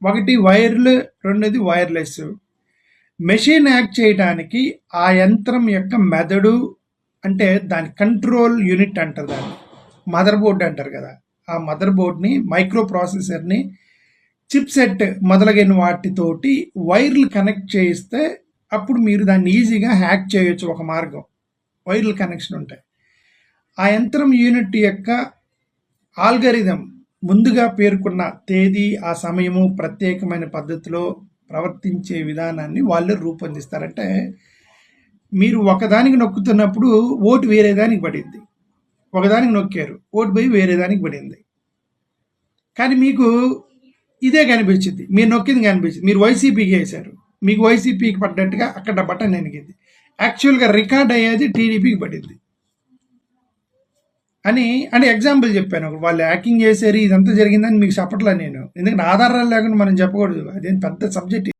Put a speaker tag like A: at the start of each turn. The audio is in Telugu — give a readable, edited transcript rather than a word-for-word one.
A: ఒకటి వైర్లు, రెండోది వైర్లెస్. మెషిన్ యాక్ట్ చేయడానికి ఆ యంత్రం యొక్క మెదడు, అంటే దాని కంట్రోల్ యూనిట్ అంటారు, దాన్ని మదర్ బోర్డ్ అంటారు కదా, ఆ మదర్ బోర్డ్ని, మైక్రో ప్రాసెసర్ని, చిప్ సెట్ మొదలగిన వాటితోటి వైర్లు కనెక్ట్ చేయిస్తే అప్పుడు మీరు దాన్ని ఈజీగా హ్యాక్ చేయొచ్చు. ఒక మార్గం వైర్లు కనెక్షన్ ఉంటాయి. ఆ యంత్రం యూనిట్ యొక్క ఆల్గరిథం ముందుగా పేర్కొన్న తేదీ, ఆ సమయము, ప్రత్యేకమైన పద్ధతిలో ప్రవర్తించే విధానాన్ని వాళ్ళు రూపొందిస్తారంటే మీరు ఒకదానికి నొక్కుతున్నప్పుడు ఓటు వేరే దానికి పడింది, ఒకదానికి నొక్కారు, ఓటు పోయి వేరే దానికి పడింది, కానీ మీకు ఇదే కనిపించింది, మీరు నొక్కింది కనిపించింది, మీరు వైసీపీకి వేశారు, మీకు వైసీపీకి పడ్డట్టుగా అక్కడ బటన్ ఎనిగింది, యాక్చువల్గా రికార్డ్ అయ్యేది టీడీపీకి పడింది అని ఎగ్జాంపుల్ చెప్పాను. వాళ్ళు హ్యాకింగ్ చేశారు, ఇదంతా జరిగిందని మీకు చెప్పట్లా నేను, ఎందుకంటే ఆధారాలు లేకుండా మనం చెప్పకూడదు, అదేం పెద్ద సబ్జెక్ట్.